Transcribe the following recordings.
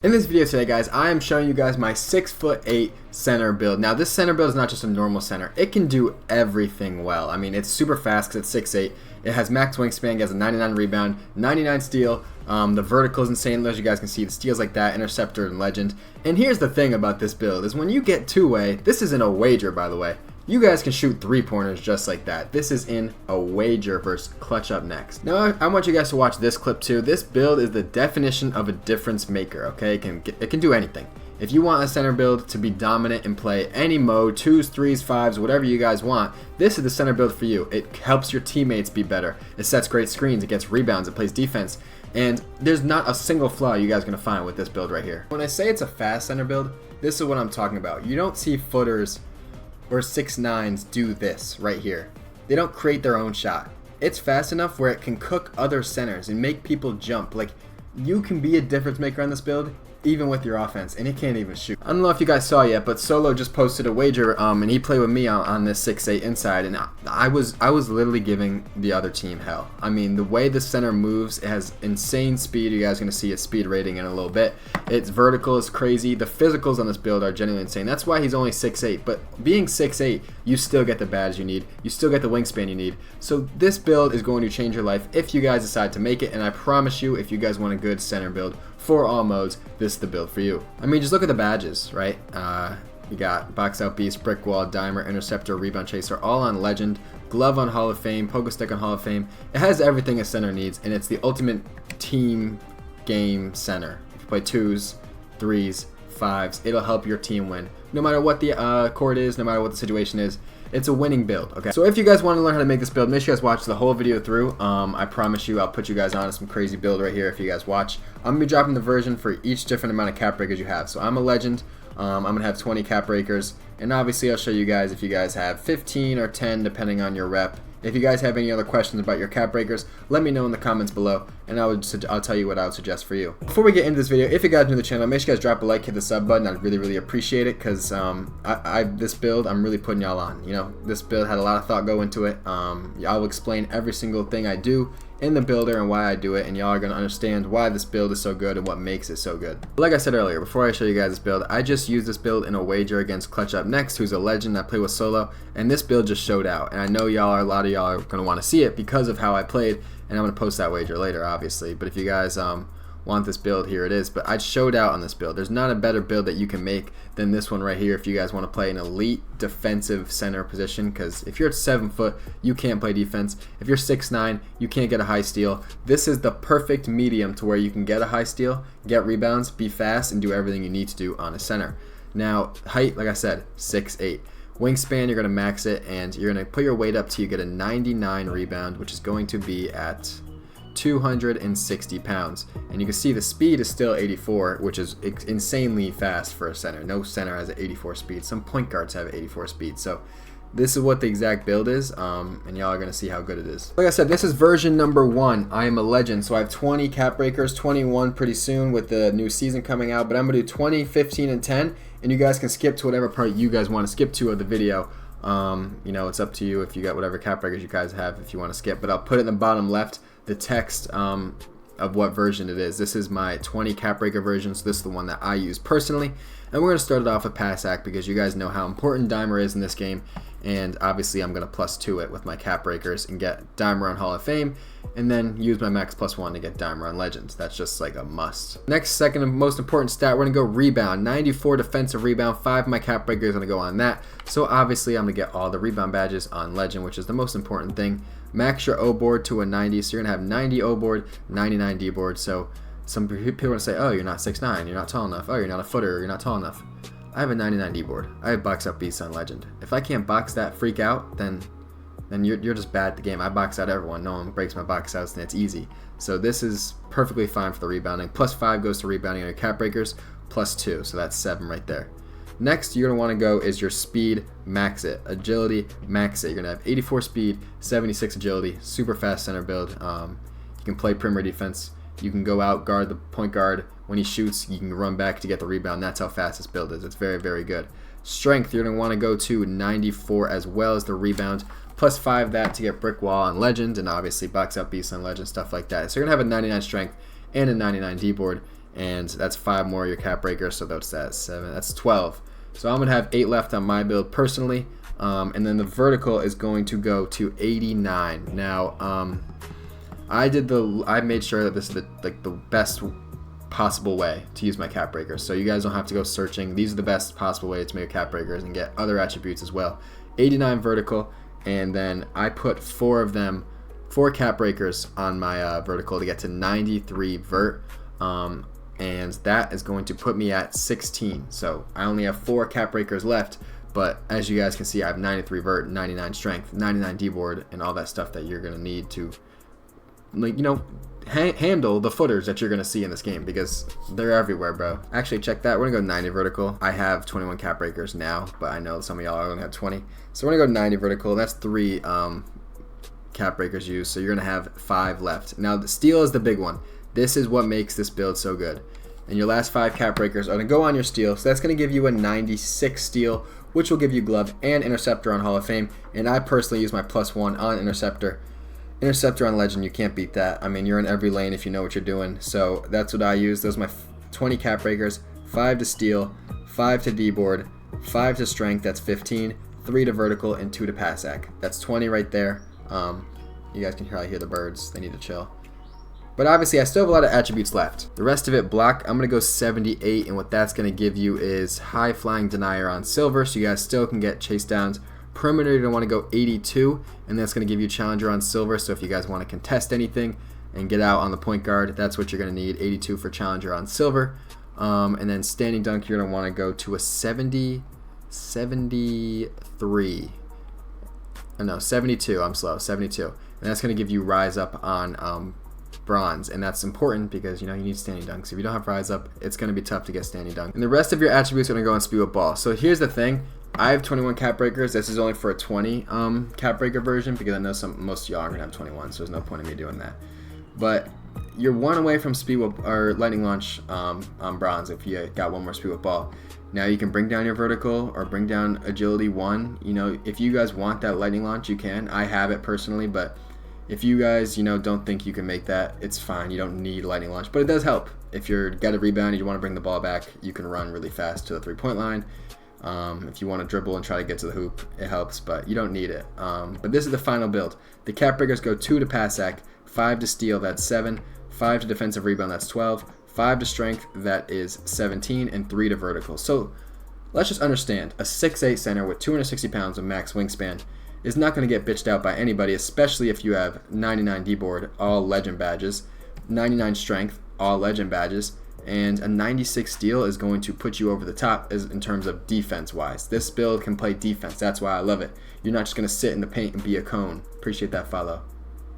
In this video today, guys, I am showing you guys my 6'8" center build. Now, this center build is not just a normal center. It can do everything well. I mean, it's super fast because it's 6'8". It has max wingspan, it has a 99 rebound, 99 steal. The vertical is insane, as you guys can see. The steals like that, interceptor and legend. And here's the thing about this build, is when you get two-way, this isn't a wager, by the way. You guys can shoot three-pointers just like that. This is in a wager versus clutch up next. Now, I want you guys to watch this clip too. This build is the definition of a difference maker, okay? It can do anything. If you want a center build to be dominant and play any mode, 2s, 3s, 5s, whatever you guys want, this is the center build for you. It helps your teammates be better. It sets great screens, it gets rebounds, it plays defense. And there's not a single flaw you guys are going to find with this build right here. When I say it's a fast center build, this is what I'm talking about. You don't see footers or 6'9s do this right here. They don't create their own shot. It's fast enough where it can cook other centers and make people jump. Like, you can be a difference maker on this build even with your offense, and he can't even shoot. I don't know if you guys saw yet, but Solo just posted a wager, and he played with me on this 6'8" inside, and I was literally giving the other team hell. I mean, the way the center moves, it has insane speed. You guys are gonna see its speed rating in a little bit. Its vertical is crazy. The physicals on this build are genuinely insane. That's why he's only 6'8", but being 6'8", you still get the badge you need. You still get the wingspan you need. So this build is going to change your life if you guys decide to make it, and I promise you, if you guys want a good center build for all modes, this is the build for you. I mean, just look at the badges, right? You got box out beast, brick wall, dimer, interceptor, rebound chaser, all on legend, glove on Hall of Fame, pogo stick on Hall of Fame. It has everything a center needs, and it's the ultimate team game center. If you play 2s, 3s, 5s, it'll help your team win. No matter what the court is, no matter what the situation is, it's a winning build, okay? So if you guys want to learn how to make this build, make sure you guys watch the whole video through. I promise you, I'll put you guys on some crazy build right here if you guys watch. I'm going to be dropping the version for each different amount of cap breakers you have. So I'm a legend. I'm going to have 20 cap breakers. And obviously, I'll show you guys if you guys have 15 or 10, depending on your rep. If you guys have any other questions about your cap breakers, let me know in the comments below, and I'll tell you what I would suggest for you. Before we get into this video, if you guys are new to the channel, make sure you guys drop a like, hit the sub button. I'd really appreciate it, because this build, I'm really putting y'all on. You know, this build had a lot of thought go into it. I'll explain every single thing I do in the builder and why I do it, and y'all are going to understand why this build is so good and what makes it so good. Like I said earlier, before I show you guys this build, I just used this build in a wager against Clutch Up Next, who's a legend I play with solo, and this build just showed out, and I know a lot of y'all are going to want to see it because of how I played, and I'm going to post that wager later, obviously. But if you guys want this build, here it is. But I showed out on this build. There's not a better build that you can make than this one right here if you guys want to play an elite defensive center position, because if you're at 7 foot, you can't play defense. If you're 6'9", you can't get a high steal. This is the perfect medium to where you can get a high steal, get rebounds, be fast, and do everything you need to do on a center. Now, height, like I said, 6'8". Wingspan, you're going to max it, and you're going to put your weight up till you get a 99 rebound, which is going to be at 260 pounds. And you can see the speed is still 84, which is insanely fast for a center. No center has an 84 speed. Some point guards have 84 speed. So this is what the exact build is, and y'all are going to see how good it is. Like I said, this is version number 1. I am a legend, so I have 20 cap breakers, 21 pretty soon with the new season coming out, but I'm going to do 20, 15, and 10, and you guys can skip to whatever part you guys want to skip to of the video. You know, it's up to you if you got whatever cap breakers you guys have if you want to skip, but I'll put it in the bottom left, the text of what version it is. This is my 20 cap breaker version, so this is the one that I use personally. And we're going to start it off with pass act because you guys know how important dimer is in this game, and obviously I'm going to +2 it with my cap breakers and get dimer on Hall of Fame, and then use my max +1 to get dimer on Legends. That's just like a must. Next, second most important stat, we're going to go rebound. 94 defensive rebound, 5 of my cap breakers are going to go on that. So obviously I'm going to get all the rebound badges on Legend, which is the most important thing. Max your O board to a 90, so you're going to have 90 O board, 99 D board. So some people are going to say, oh, you're not 6'9", you're not tall enough. Oh, you're not a footer, you're not tall enough. I have a 99 D board. I have box out beast on Legend. If I can't box that freak out, then you're just bad at the game. I box out everyone. No one breaks my box outs, and it's easy. So this is perfectly fine for the rebounding. +5 goes to rebounding on your cap breakers, +2, so that's 7 right there. Next, you're going to want to go is your speed, max it. Agility, max it. You're going to have 84 speed, 76 agility, super fast center build. You can play perimeter defense. You can go out, guard the point guard. When he shoots, you can run back to get the rebound. That's how fast this build is. It's very good. Strength, you're going to want to go to 94 as well as the rebound. +5 that to get brick wall on Legend, and obviously box out beast on Legend, stuff like that. So you're going to have a 99 strength and a 99 D board. and that's 5 more your cap breakers, so that's 7, that's 12. So I'm gonna have 8 left on my build personally, and then the vertical is going to go to 89. Now I made sure that this is the best possible way to use my cap breakers, so you guys don't have to go searching. These are the best possible way to make cap breakers and get other attributes as well. 89 vertical, and then I put 4 cap breakers on my vertical to get to 93 vert, and that is going to put me at 16. So I only have 4 cap breakers left, but as you guys can see, I have 93 vert, 99 strength, 99 D-board, and all that stuff that you're gonna need to, like, you know, handle the footers that you're gonna see in this game, because they're everywhere, bro. Actually, check that. We're gonna go 90 vertical. I have 21 cap breakers now, but I know some of y'all only have 20, so we're gonna go 90 vertical. That's 3 cap breakers used, so you're gonna have 5 left. Now the steel is the big one. This is what makes this build so good, and your last 5 cap breakers are gonna go on your steel, so that's gonna give you a 96 steel, which will give you glove and interceptor on Hall of Fame. And I personally use my +1 on interceptor. Interceptor on Legend, you can't beat that. I mean, you're in every lane if you know what you're doing. So that's what I use. Those are my 20 cap breakers, 5 to steel, 5 to D-board, 5 to strength, that's 15, 3 to vertical, and 2 to pass ac. That's 20 right there. You guys can probably hear the birds. They need to chill. But obviously, I still have a lot of attributes left. The rest of it, block, I'm going to go 78, and what that's going to give you is high flying denier on silver, so you guys still can get chase downs. Perimeter, you're going to want to go 82, and that's going to give you challenger on silver, so if you guys want to contest anything and get out on the point guard, that's what you're going to need, 82 for challenger on silver. And then standing dunk, you're going to want to go to a 73. Oh, no, 72, I'm slow, 72. And that's going to give you rise up on bronze, and that's important because, you know, you need standing dunks. If you don't have rise up, it's going to be tough to get standing dunk. And the rest of your attributes are going to go on speed with ball. So here's the thing. I have 21 cap breakers. This is only for a 20 cap breaker version, because I know most of y'all aren't gonna have 21, so there's no point in me doing that. But you're 1 away from speed whip or lightning launch on bronze if you got 1 more speed whip ball. Now you can bring down your vertical or bring down agility 1. You know, if you guys want that lightning launch, you can. I have it personally, but if you guys, you know, don't think you can make that, it's fine. You don't need lightning launch, but it does help. If you're got a rebound and you want to bring the ball back, you can run really fast to the 3-point line. If you want to dribble and try to get to the hoop, it helps, but you don't need it. But this is the final build. The cap breakers go 2 to pass ac, 5 to steal, that's 7, 5 to defensive rebound, that's 12, 5 to strength, that is 17, and 3 to vertical. So let's just understand, a 6'8 center with 260 pounds of max wingspan is not going to get bitched out by anybody, especially if you have 99 D-board, all legend badges, 99 strength, all legend badges, and a 96 steal is going to put you over the top in terms of defense wise. This build can play defense. That's why I love it. You're not just going to sit in the paint and be a cone. Appreciate that follow,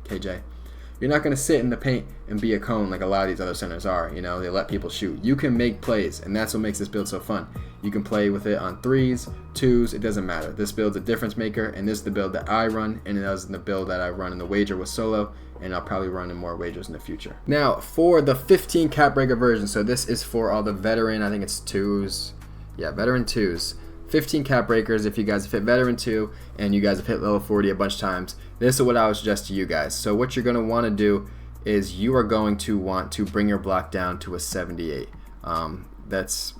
KJ. You're not going to sit in the paint and be a cone like a lot of these other centers are. You know, they let people shoot. You can make plays, and that's what makes this build so fun. You can play with it on 3s, 2s, it doesn't matter. This build's a difference maker, and this is the build that I run, and it was the build that I run in the wager with solo, and I'll probably run in more wagers in the future. Now, for the 15 cap breaker version, so this is for all the veteran, I think it's 2s. Yeah, veteran 2s. 15 cap breakers if you guys have hit veteran 2 and you guys have hit level 40 a bunch of times. This is what I would suggest to you guys. So what you're going to want to do is you are going to want to bring your block down to a 78. That's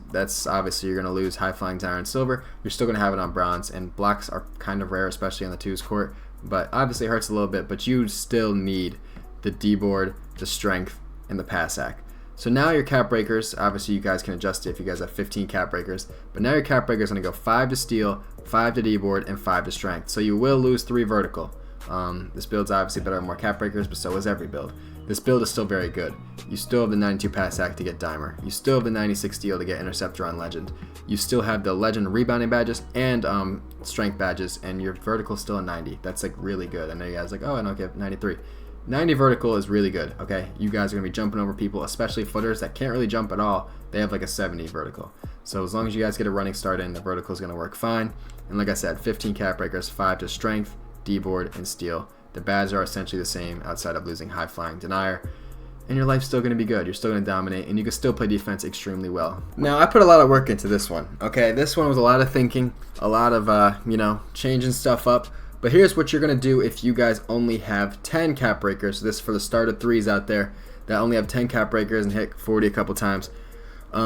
obviously you're going to lose high flying iron silver. You're still going to have it on bronze, and blocks are kind of rare, especially on the 2s court, but obviously it hurts a little bit, but you still need the D-board, the strength, and the pass ac. So now your cap breakers, obviously you guys can adjust it if you guys have 15 cap breakers, but now your cap breakers are going to go 5 to steal, 5 to D-board, and 5 to strength. So you will lose 3 vertical. This build's obviously better with more cap breakers, but so is every build. This build is still very good. You still have the 92 pass ac to get dimer. You still have the 96 steal to get interceptor on legend. You still have the legend rebounding badges and strength badges, and your vertical still a 90. That's like really good. I know you guys are like, oh, I don't get 93. 90 vertical is really good, okay? You guys are going to be jumping over people, especially footers that can't really jump at all. They have like a 70 vertical. So as long as you guys get a running start in, the vertical is going to work fine. And like I said, 15 cap breakers, 5 to strength, D-board, and steal. The badges are essentially the same outside of losing high flying denier. And your life's still going to be good. You're still going to dominate, and you can still play defense extremely well. Now, I put a lot of work into this one, okay? This one was a lot of thinking, a lot of, you know, changing stuff up. But here's what you're going to do if you guys only have 10 cap breakers. This is for the starter 3s out there that only have 10 cap breakers and hit 40 a couple times, you're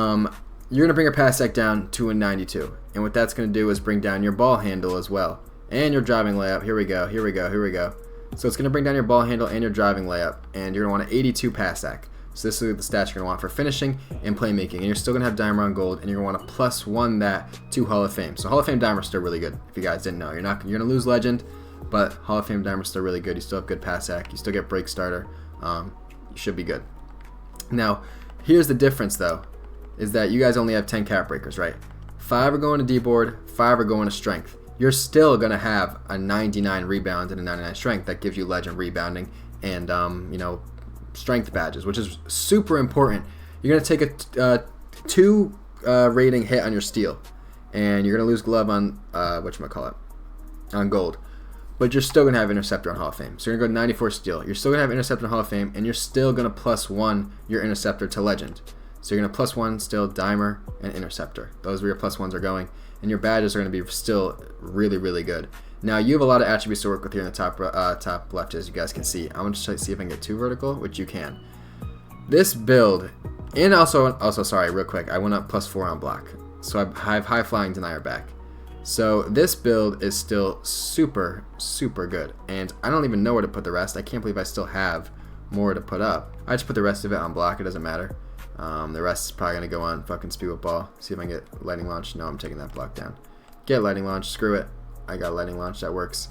going to bring your pass sec down to a 92. And what that's going to do is bring down your ball handle as well. And your driving layup. Here we go, here we go, here we go. So it's going to bring down your ball handle and your driving layup. And you're going to want an 82 pass sec. So this is the stats you're going to want for finishing and playmaking. And you're still going to have dimer on gold. And you're going to want to +1 that to Hall of Fame. So Hall of Fame dimer is still really good. If you guys didn't know, you're going to lose legend. But Hall of Fame dimer is still really good. You still have good pass sec. You still get break starter. You should be good. Now, here's the difference though. Is that you guys only have 10 cap breakers, right? 5 are going to D-board, 5 are going to strength. You're still going to have a 99 rebound and a 99 strength that gives you legend rebounding and, you know, strength badges, which is super important. You're going to take a 2 rating hit on your steal, and you're going to lose glove on, whatchamacallit, on gold. But you're still going to have interceptor on Hall of Fame. So you're going to go 94 steal. You're still going to have interceptor on Hall of Fame, and you're still going to +1 your interceptor to legend. So you're going to +1 still dimer and interceptor. Those are where your +1s are going. And your badges are going to be still really, really good. Now you have a lot of attributes to work with here in the top left, as you guys can see. I'm going to see if I can get 2 vertical, which you can. This build, and also sorry, real quick, I went up +4 on block. So I have high flying denier back. So this build is still super, super good. And I don't even know where to put the rest. I can't believe I still have more to put up. I just put the rest of it on block. It doesn't matter. The rest is probably going to go on fucking speed with ball. See if I can get lightning launch. No, I'm taking that block down. Get lightning launch. Screw it. I got lightning launch. That works.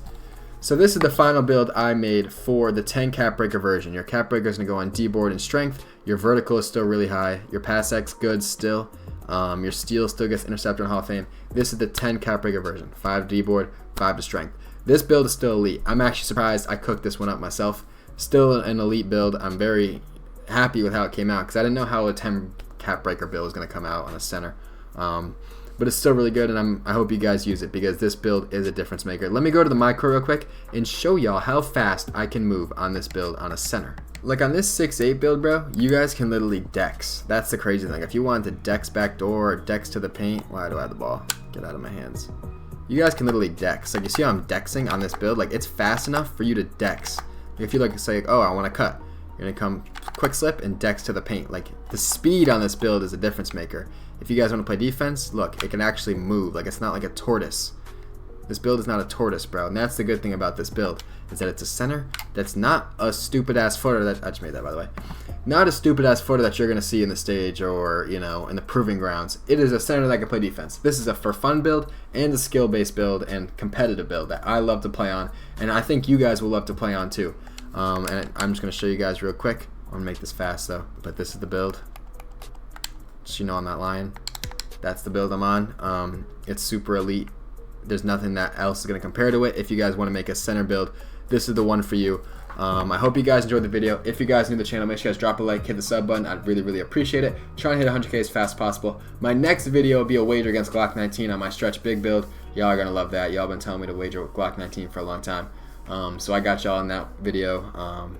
So this is the final build I made for the 10 cap breaker version. Your cap breaker is going to go on D-board and strength. Your vertical is still really high. Your pass X good still. Your steal still gets interceptor in Hall of Fame. This is the 10 cap breaker version. 5 D-board, 5 to strength. This build is still elite. I'm actually surprised I cooked this one up myself. Still an elite build. I'm very happy with how it came out because I didn't know how a 10 cap breaker build was going to come out on a center. But it's still really good, and I hope you guys use it because this build is a difference maker. Let me go to the mycareer real quick and show y'all how fast I can move on this build on a center. Like on this 6'8 build, bro, you guys can literally dex. That's the crazy thing. If you want to dex backdoor or dex to the paint, why do I have the ball? Get out of my hands. You guys can literally dex. Like you see how I'm dexing on this build? Like it's fast enough for you to dex. If you like say, oh, I want to cut. You're going to come quick slip and dex to the paint. Like the speed on this build is a difference maker. If you guys want to play defense, look, it can actually move. Like it's not like a tortoise. This build is not a tortoise, bro. And that's the good thing about this build is that it's a center that's not a stupid ass footer that I just made that by the way. Not a stupid ass footer that you're going to see in the stage or, you know, in the proving grounds. It is a center that can play defense. This is a for fun build and a skill based build and competitive build that I love to play on. And I think you guys will love to play on too. And I'm just going to show you guys real quick. I'm going to make this fast though, but this is the build. Just, you know, on that line, that's the build I'm on. It's super elite. There's nothing that else is going to compare to it. If you guys want to make a center build, this is the one for you. I hope you guys enjoyed the video. If you guys are new to the channel, make sure you guys drop a like, hit the sub button. I'd really, really appreciate it. Trying to hit 100K as fast as possible. My next video will be a wager against Glock 19 on my stretch big build. Y'all are going to love that. Y'all been telling me to wager with Glock 19 for a long time. So I got y'all in that video.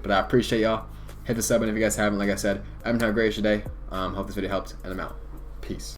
But I appreciate y'all. Hit the sub button if you guys haven't. Like I said, I haven't had a great day. Hope this video helped, and I'm out. Peace.